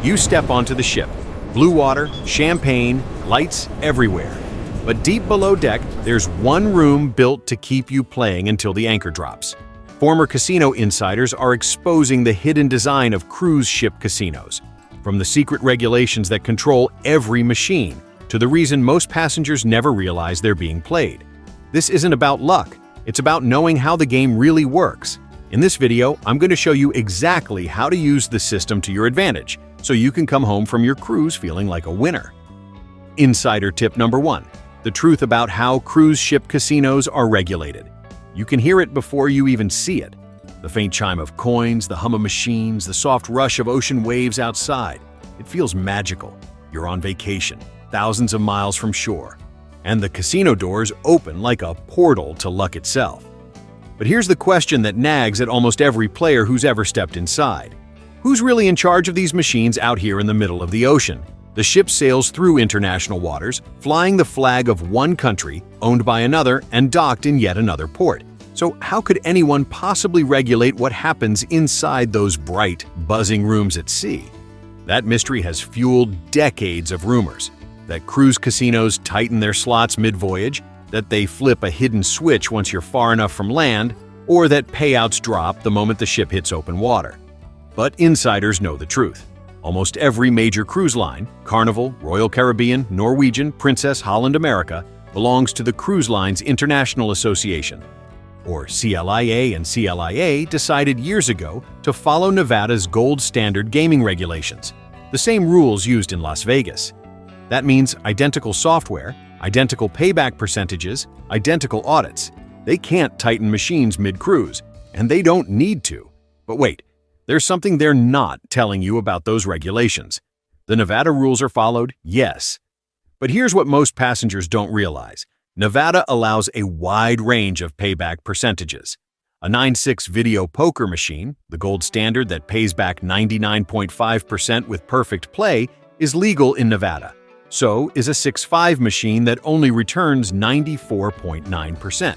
You step onto the ship. Blue water, champagne, lights everywhere. But deep below deck, there's one room built to keep you playing until the anchor drops. Former casino insiders are exposing the hidden design of cruise ship casinos, from the secret regulations that control every machine to the reason most passengers never realize they're being played. This isn't about luck, it's about knowing how the game really works. In this video, I'm going to show you exactly how to use the system to your advantage, so you can come home from your cruise feeling like a winner. Insider tip number 1. The truth about how cruise ship casinos are regulated. You can hear it before you even see it. The faint chime of coins, the hum of machines, the soft rush of ocean waves outside. It feels magical. You're on vacation, thousands of miles from shore. And the casino doors open like a portal to luck itself. But here's the question that nags at almost every player who's ever stepped inside. Who's really in charge of these machines out here in the middle of the ocean? The ship sails through international waters, flying the flag of one country, owned by another, and docked in yet another port. So how could anyone possibly regulate what happens inside those bright, buzzing rooms at sea? That mystery has fueled decades of rumors. That cruise casinos tighten their slots mid-voyage, that they flip a hidden switch once you're far enough from land, or that payouts drop the moment the ship hits open water. But insiders know the truth. Almost every major cruise line, Carnival, Royal Caribbean, Norwegian, Princess, Holland America, belongs to the Cruise Lines International Association, or CLIA, and CLIA decided years ago to follow Nevada's gold standard gaming regulations, the same rules used in Las Vegas. That means identical software, identical payback percentages, identical audits. They can't tighten machines mid-cruise, and they don't need to. But wait, there's something they're not telling you about those regulations. The Nevada rules are followed, yes. But here's what most passengers don't realize. Nevada allows a wide range of payback percentages. A 9.6 video poker machine, the gold standard that pays back 99.5% with perfect play, is legal in Nevada. So is a 6.5 machine that only returns 94.9%.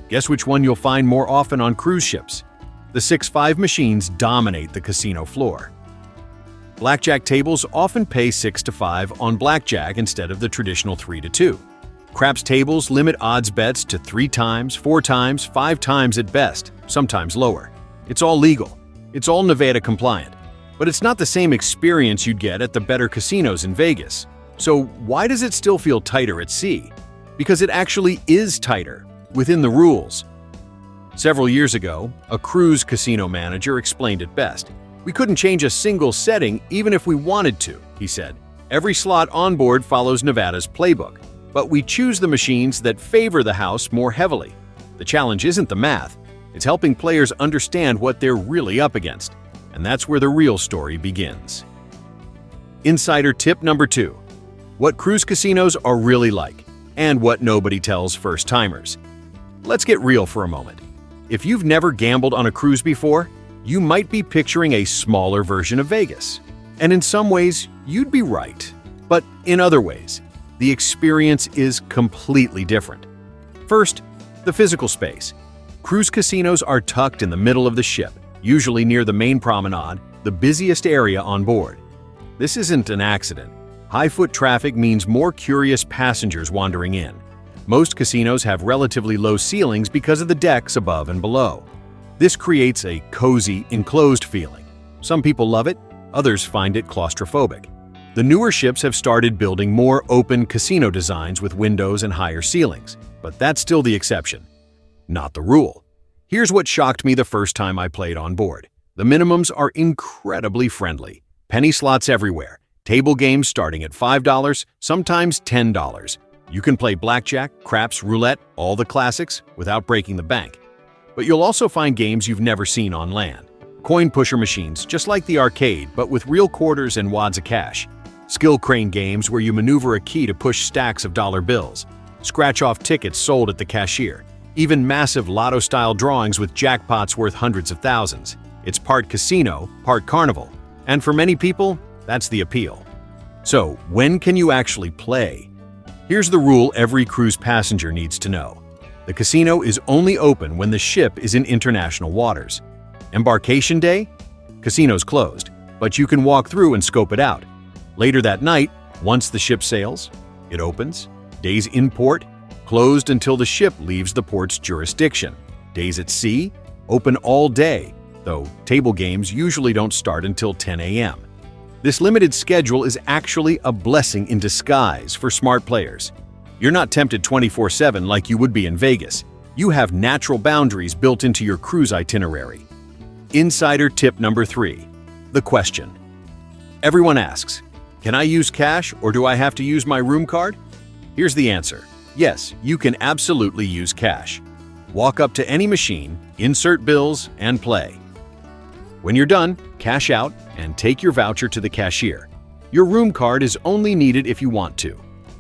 Guess which one you'll find more often on cruise ships? The 6.5 machines dominate the casino floor. Blackjack tables often pay 6 to 5 on blackjack instead of the traditional 3 to 2. Craps tables limit odds bets to 3 times, 4 times, 5 times at best, sometimes lower. It's all legal. It's all Nevada compliant. But it's not the same experience you'd get at the better casinos in Vegas. So why does it still feel tighter at sea? Because it actually is tighter, within the rules. Several years ago, a cruise casino manager explained it best. "We couldn't change a single setting even if we wanted to," he said. "Every slot on board follows Nevada's playbook, but we choose the machines that favor the house more heavily. The challenge isn't the math, it's helping players understand what they're really up against. And that's where the real story begins." Insider tip number 2. What cruise casinos are really like, and what nobody tells first-timers. Let's get real for a moment. If you've never gambled on a cruise before, you might be picturing a smaller version of Vegas. And in some ways, you'd be right. But in other ways, the experience is completely different. First, the physical space. Cruise casinos are tucked in the middle of the ship, usually near the main promenade, the busiest area on board. This isn't an accident. High foot traffic means more curious passengers wandering in. Most casinos have relatively low ceilings because of the decks above and below. This creates a cozy, enclosed feeling. Some people love it, others find it claustrophobic. The newer ships have started building more open casino designs with windows and higher ceilings, but that's still the exception, not the rule. Here's what shocked me the first time I played on board. The minimums are incredibly friendly. Penny slots everywhere. Table games starting at $5, sometimes $10. You can play blackjack, craps, roulette, all the classics, without breaking the bank. But you'll also find games you've never seen on land. Coin pusher machines, just like the arcade, but with real quarters and wads of cash. Skill crane games where you maneuver a key to push stacks of dollar bills. Scratch-off tickets sold at the cashier. Even massive lotto-style drawings with jackpots worth hundreds of thousands. It's part casino, part carnival. And for many people, that's the appeal. So, when can you actually play? Here's the rule every cruise passenger needs to know. The casino is only open when the ship is in international waters. Embarkation day? Casino's closed, but you can walk through and scope it out. Later that night, once the ship sails, it opens. Days in port, closed until the ship leaves the port's jurisdiction. Days at sea, open all day, though table games usually don't start until 10 a.m. This limited schedule is actually a blessing in disguise for smart players. You're not tempted 24/7 like you would be in Vegas. You have natural boundaries built into your cruise itinerary. Insider tip number 3. The question. Everyone asks, can I use cash or do I have to use my room card? Here's the answer. Yes, you can absolutely use cash. Walk up to any machine, insert bills, and play. When you're done, cash out and take your voucher to the cashier. Your room card is only needed if you want to.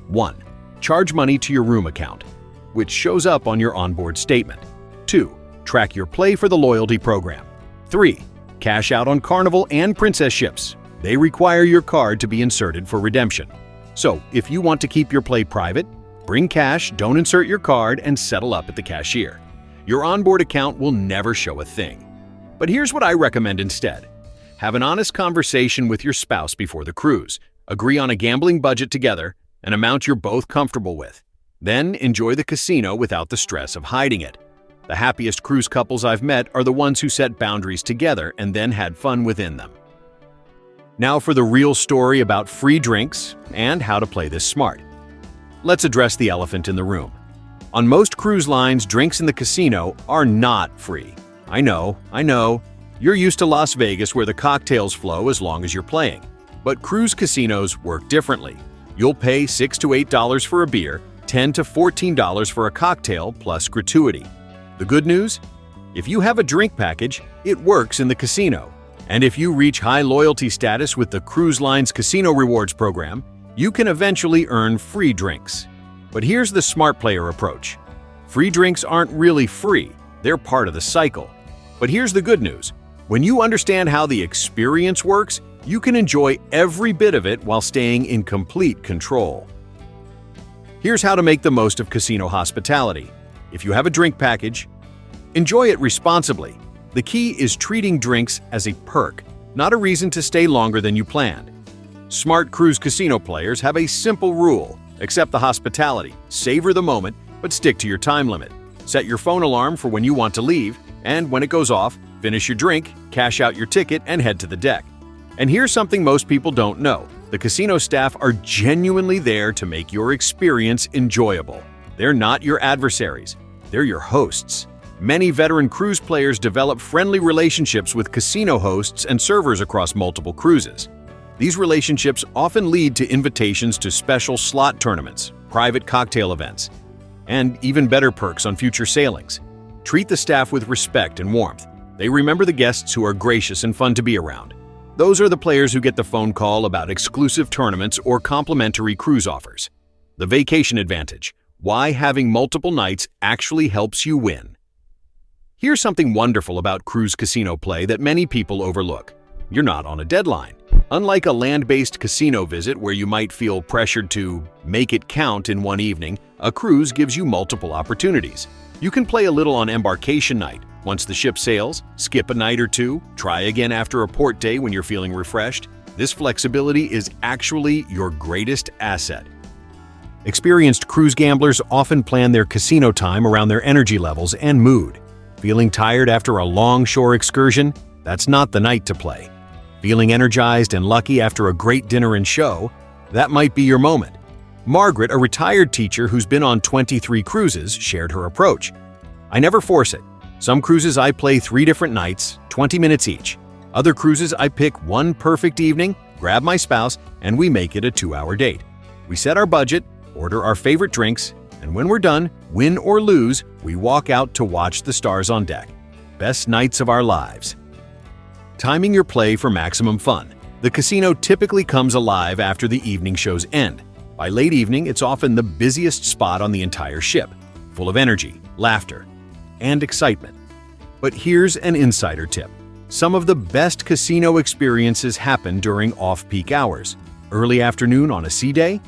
1. Charge money to your room account, which shows up on your onboard statement. 2. Track your play for the loyalty program. 3. Cash out on Carnival and Princess ships. They require your card to be inserted for redemption. So, if you want to keep your play private, bring cash, don't insert your card, and settle up at the cashier. Your onboard account will never show a thing. But here's what I recommend instead. Have an honest conversation with your spouse before the cruise. Agree on a gambling budget together, an amount you're both comfortable with. Then enjoy the casino without the stress of hiding it. The happiest cruise couples I've met are the ones who set boundaries together and then had fun within them. Now for the real story about free drinks and how to play this smart. Let's address the elephant in the room. On most cruise lines, drinks in the casino are not free. I know. You're used to Las Vegas where the cocktails flow as long as you're playing. But cruise casinos work differently. You'll pay $6 to $8 for a beer, $10 to $14 for a cocktail plus gratuity. The good news? If you have a drink package, it works in the casino. And if you reach high loyalty status with the Cruise Line's Casino Rewards program, you can eventually earn free drinks. But here's the smart player approach. Free drinks aren't really free, they're part of the cycle. But here's the good news. When you understand how the experience works, you can enjoy every bit of it while staying in complete control. Here's how to make the most of casino hospitality. If you have a drink package, enjoy it responsibly. The key is treating drinks as a perk, not a reason to stay longer than you planned. Smart cruise casino players have a simple rule. Accept the hospitality, savor the moment, but stick to your time limit. Set your phone alarm for when you want to leave, and when it goes off, finish your drink, cash out your ticket, and head to the deck. And here's something most people don't know. The casino staff are genuinely there to make your experience enjoyable. They're not your adversaries. They're your hosts. Many veteran cruise players develop friendly relationships with casino hosts and servers across multiple cruises. These relationships often lead to invitations to special slot tournaments, private cocktail events, and even better perks on future sailings. Treat the staff with respect and warmth. They remember the guests who are gracious and fun to be around. Those are the players who get the phone call about exclusive tournaments or complimentary cruise offers. The vacation advantage. Why having multiple nights actually helps you win. Here's something wonderful about cruise casino play that many people overlook. You're not on a deadline. Unlike a land-based casino visit where you might feel pressured to make it count in one evening, a cruise gives you multiple opportunities. You can play a little on embarkation night. Once the ship sails, skip a night or two, try again after a port day when you're feeling refreshed. This flexibility is actually your greatest asset. Experienced cruise gamblers often plan their casino time around their energy levels and mood. Feeling tired after a long shore excursion? That's not the night to play. Feeling energized and lucky after a great dinner and show? That might be your moment. Margaret, a retired teacher who's been on 23 cruises, shared her approach. I never force it. Some cruises I play 3 different nights, 20 minutes each. Other cruises I pick one perfect evening, grab my spouse, and we make it a 2-hour date. We set our budget, order our favorite drinks, and when we're done, win or lose, we walk out to watch the stars on deck. Best nights of our lives. Timing your play for maximum fun. The casino typically comes alive after the evening shows end. By late evening, it's often the busiest spot on the entire ship, full of energy, laughter, and excitement. But here's an insider tip. Some of the best casino experiences happen during off-peak hours. Early afternoon on a sea day?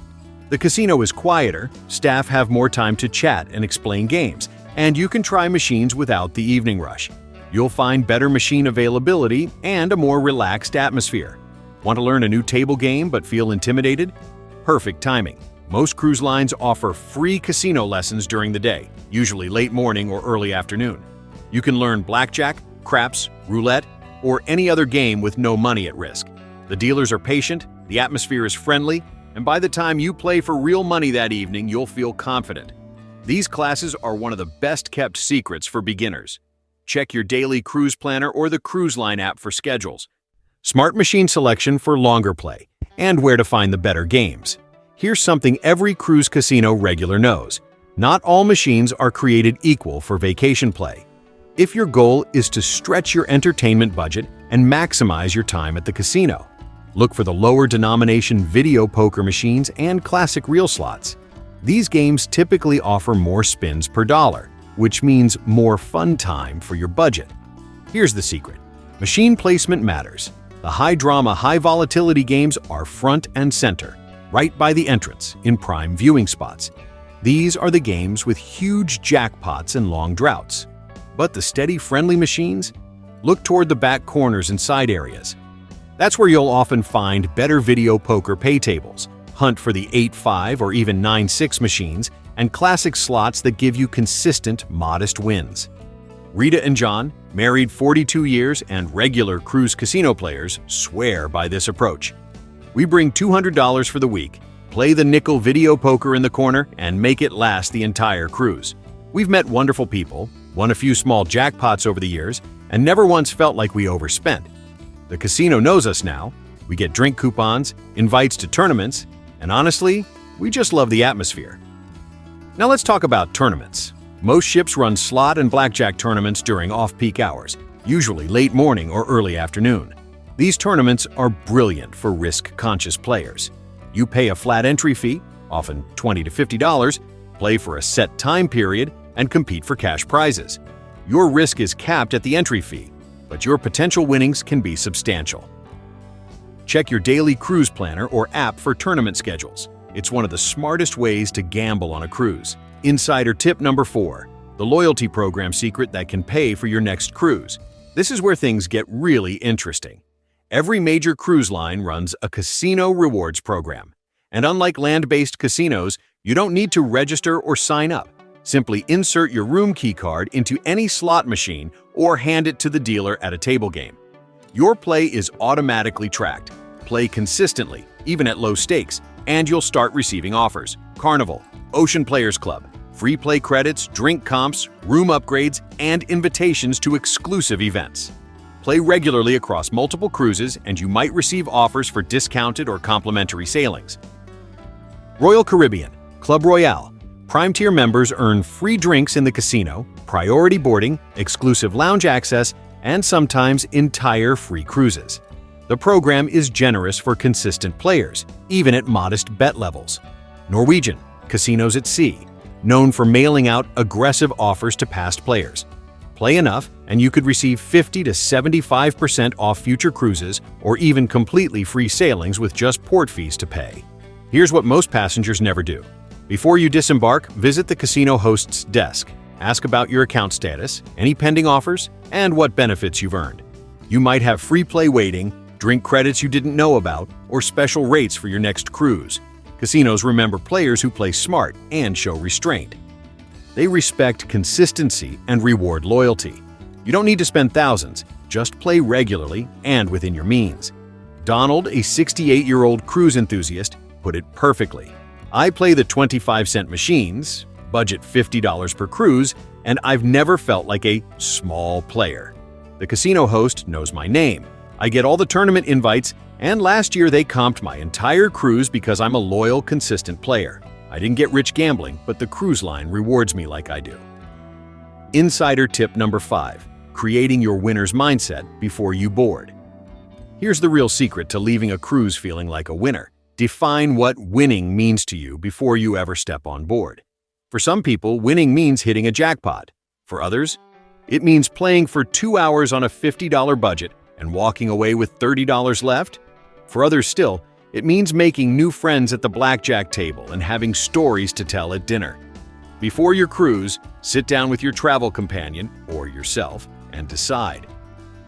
The casino is quieter, staff have more time to chat and explain games, and you can try machines without the evening rush. You'll find better machine availability and a more relaxed atmosphere. Want to learn a new table game but feel intimidated? Perfect timing. Most cruise lines offer free casino lessons during the day, usually late morning or early afternoon. You can learn blackjack, craps, roulette, or any other game with no money at risk. The dealers are patient, the atmosphere is friendly, and by the time you play for real money that evening, you'll feel confident. These classes are one of the best-kept secrets for beginners. Check your daily cruise planner or the Cruise Line app for schedules. Smart machine selection for longer play, and where to find the better games. Here's something every cruise casino regular knows. Not all machines are created equal for vacation play. If your goal is to stretch your entertainment budget and maximize your time at the casino, look for the lower denomination video poker machines and classic reel slots. These games typically offer more spins per dollar, which means more fun time for your budget. Here's the secret. Machine placement matters. The high-drama, high-volatility games are front and center, right by the entrance, in prime viewing spots. These are the games with huge jackpots and long droughts. But the steady, friendly machines? Look toward the back corners and side areas. That's where you'll often find better video poker pay tables. Hunt for the 8-5 or even 9-6 machines and classic slots that give you consistent, modest wins. Rita and John, married 42 years and regular cruise casino players, swear by this approach. We bring $200 for the week, play the nickel video poker in the corner, and make it last the entire cruise. We've met wonderful people, won a few small jackpots over the years, and never once felt like we overspent. The casino knows us now. We get drink coupons, invites to tournaments, and honestly, we just love the atmosphere. Now let's talk about tournaments. Most ships run slot and blackjack tournaments during off-peak hours, usually late morning or early afternoon. These tournaments are brilliant for risk-conscious players. You pay a flat entry fee, often $20 to $50, play for a set time period, and compete for cash prizes. Your risk is capped at the entry fee, but your potential winnings can be substantial. Check your daily cruise planner or app for tournament schedules. It's one of the smartest ways to gamble on a cruise. Insider tip number 4, the loyalty program secret that can pay for your next cruise. This is where things get really interesting. Every major cruise line runs a casino rewards program. And unlike land-based casinos, you don't need to register or sign up. Simply insert your room key card into any slot machine or hand it to the dealer at a table game. Your play is automatically tracked. Play consistently, even at low stakes, and you'll start receiving offers. Carnival, Ocean Players Club, free play credits, drink comps, room upgrades, and invitations to exclusive events. Play regularly across multiple cruises, and you might receive offers for discounted or complimentary sailings. Royal Caribbean, Club Royale. Prime tier members earn free drinks in the casino, priority boarding, exclusive lounge access, and sometimes entire free cruises. The program is generous for consistent players, even at modest bet levels. Norwegian, Casinos at Sea, known for mailing out aggressive offers to past players. Play enough, and you could receive 50 to 75% off future cruises or even completely free sailings with just port fees to pay. Here's what most passengers never do. Before you disembark, visit the casino host's desk. Ask about your account status, any pending offers, and what benefits you've earned. You might have free play waiting, drink credits you didn't know about, or special rates for your next cruise. Casinos remember players who play smart and show restraint. They respect consistency and reward loyalty. You don't need to spend thousands, just play regularly and within your means. Donald, a 68-year-old cruise enthusiast, put it perfectly. I play the 25-cent machines, budget $50 per cruise, and I've never felt like a small player. The casino host knows my name. I get all the tournament invites, and last year they comped my entire cruise because I'm a loyal, consistent player. I didn't get rich gambling, but the cruise line rewards me like I do. Insider tip number 5, creating your winner's mindset before you board. Here's the real secret to leaving a cruise feeling like a winner. Define what winning means to you before you ever step on board. For some people, winning means hitting a jackpot. For others, it means playing for 2 hours on a $50 budget and walking away with $30 left. For others still, it means making new friends at the blackjack table and having stories to tell at dinner. Before your cruise, sit down with your travel companion, or yourself, and decide.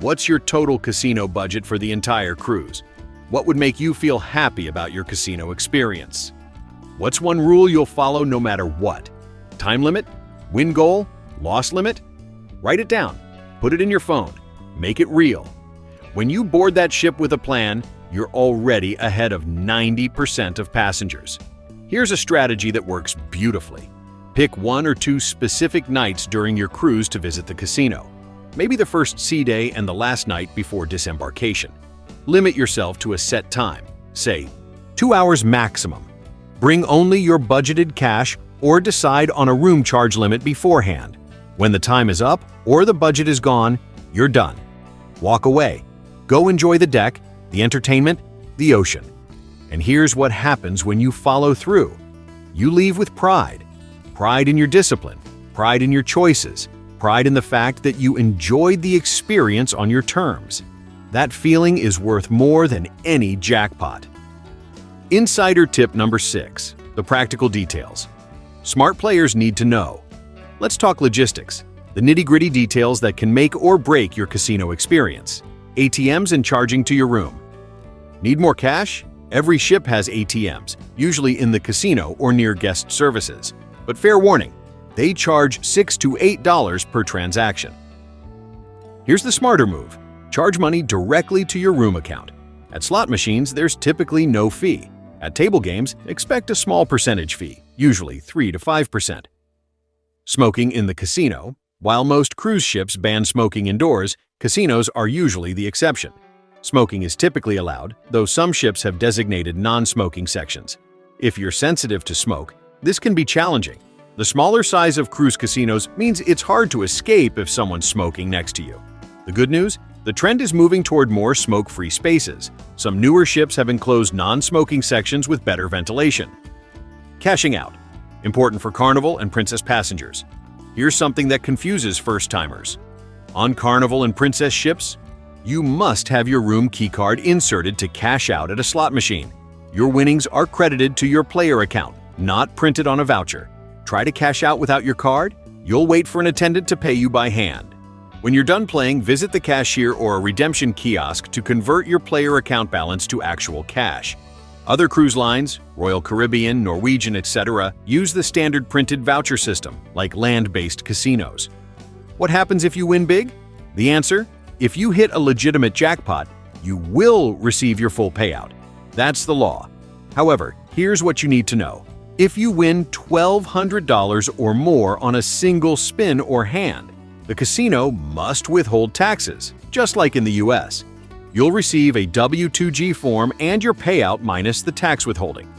What's your total casino budget for the entire cruise? What would make you feel happy about your casino experience? What's one rule you'll follow no matter what? Time limit? Win goal? Loss limit? Write it down. Put it in your phone. Make it real. When you board that ship with a plan, you're already ahead of 90% of passengers. Here's a strategy that works beautifully. Pick 1 or 2 specific nights during your cruise to visit the casino. Maybe the first sea day and the last night before disembarkation. Limit yourself to a set time, say 2 hours maximum. Bring only your budgeted cash or decide on a room charge limit beforehand. When the time is up or the budget is gone, you're done. Walk away. Go enjoy the deck, the entertainment, the ocean. And here's what happens when you follow through. You leave with pride. Pride in your discipline, pride in your choices, pride in the fact that you enjoyed the experience on your terms. That feeling is worth more than any jackpot. Insider tip number 6, the practical details. Smart players need to know. Let's talk logistics, the nitty-gritty details that can make or break your casino experience. ATMs and charging to your room. Need more cash? Every ship has ATMs, usually in the casino or near guest services. But fair warning, they charge $6 to $8 per transaction. Here's the smarter move. Charge money directly to your room account. At slot machines, there's typically no fee. At table games, expect a small percentage fee, usually 3 to 5%. Smoking in the casino. While most cruise ships ban smoking indoors, casinos are usually the exception. Smoking is typically allowed, though some ships have designated non-smoking sections. If you're sensitive to smoke, this can be challenging. The smaller size of cruise casinos means it's hard to escape if someone's smoking next to you. The good news? The trend is moving toward more smoke-free spaces. Some newer ships have enclosed non-smoking sections with better ventilation. Cashing out. Important for Carnival and Princess passengers. Here's something that confuses first-timers. On Carnival and Princess ships, you must have your room keycard inserted to cash out at a slot machine. Your winnings are credited to your player account, not printed on a voucher. Try to cash out without your card? You'll wait for an attendant to pay you by hand. When you're done playing, visit the cashier or a redemption kiosk to convert your player account balance to actual cash. Other cruise lines, Royal Caribbean, Norwegian, etc., use the standard printed voucher system, like land-based casinos. What happens if you win big? The answer? If you hit a legitimate jackpot, you will receive your full payout. That's the law. However, here's what you need to know. If you win $1,200 or more on a single spin or hand, the casino must withhold taxes, just like in the US. You'll receive a W-2G form and your payout minus the tax withholding.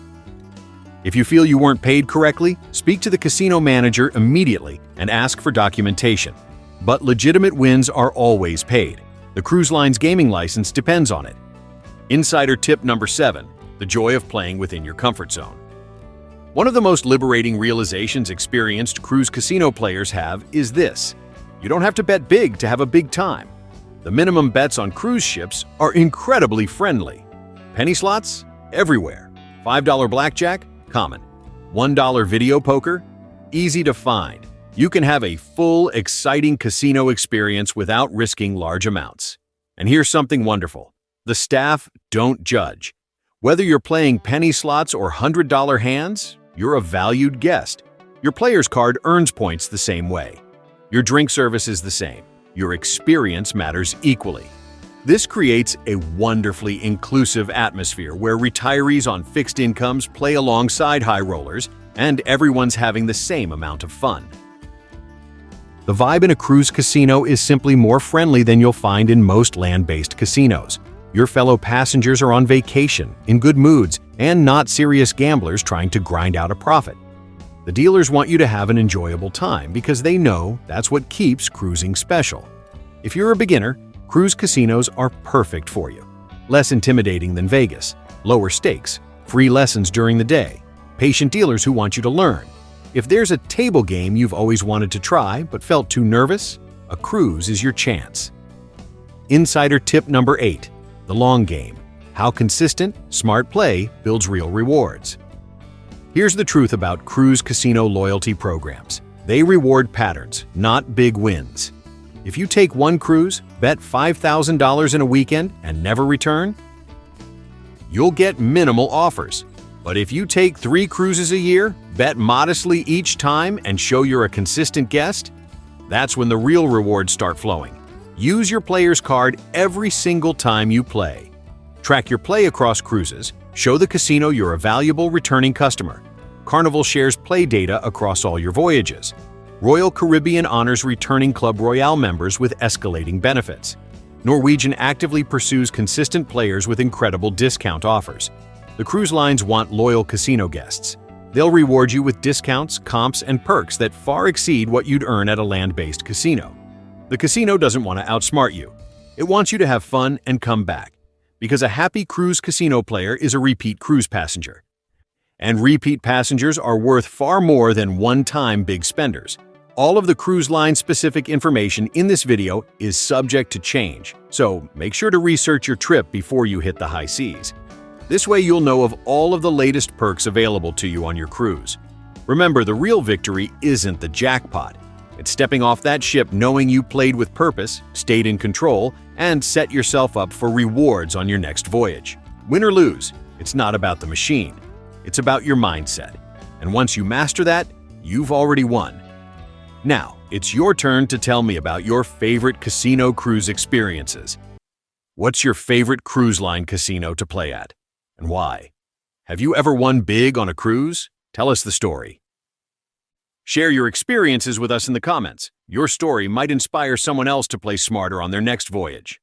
If you feel you weren't paid correctly, speak to the casino manager immediately and ask for documentation. But legitimate wins are always paid. The cruise line's gaming license depends on it. Insider tip number 7, the joy of playing within your comfort zone. One of the most liberating realizations experienced cruise casino players have is this. You don't have to bet big to have a big time. The minimum bets on cruise ships are incredibly friendly. Penny slots? Everywhere. $5 blackjack? Common. $1 video poker? Easy to find. You can have a full, exciting casino experience without risking large amounts. And here's something wonderful. The staff don't judge. Whether you're playing penny slots or $100 hands, you're a valued guest. Your player's card earns points the same way. Your drink service is the same. Your experience matters equally. This creates a wonderfully inclusive atmosphere where retirees on fixed incomes play alongside high rollers and everyone's having the same amount of fun. The vibe in a cruise casino is simply more friendly than you'll find in most land-based casinos. Your fellow passengers are on vacation, in good moods, and not serious gamblers trying to grind out a profit. The dealers want you to have an enjoyable time because they know that's what keeps cruising special. If you're a beginner, cruise casinos are perfect for you. Less intimidating than Vegas, lower stakes, free lessons during the day, patient dealers who want you to learn. If there's a table game you've always wanted to try but felt too nervous, a cruise is your chance. Insider tip number 8, the long game. How consistent, smart play builds real rewards. Here's the truth about cruise casino loyalty programs. They reward patterns, not big wins. If you take one cruise, bet $5,000 in a weekend, and never return, you'll get minimal offers. But if you take 3 cruises a year, bet modestly each time, and show you're a consistent guest, that's when the real rewards start flowing. Use your player's card every single time you play. Track your play across cruises, show the casino you're a valuable returning customer. Carnival shares play data across all your voyages. Royal Caribbean honors returning Club Royale members with escalating benefits. Norwegian actively pursues consistent players with incredible discount offers. The cruise lines want loyal casino guests. They'll reward you with discounts, comps, and perks that far exceed what you'd earn at a land-based casino. The casino doesn't want to outsmart you. It wants you to have fun and come back, because a happy cruise casino player is a repeat cruise passenger. And repeat passengers are worth far more than one-time big spenders. All of the cruise line-specific information in this video is subject to change, so make sure to research your trip before you hit the high seas. This way you'll know of all of the latest perks available to you on your cruise. Remember, the real victory isn't the jackpot. It's stepping off that ship knowing you played with purpose, stayed in control, and set yourself up for rewards on your next voyage. Win or lose, it's not about the machine. It's about your mindset. And once you master that, you've already won. Now, it's your turn to tell me about your favorite casino cruise experiences. What's your favorite cruise line casino to play at, and why? Have you ever won big on a cruise? Tell us the story. Share your experiences with us in the comments. Your story might inspire someone else to play smarter on their next voyage.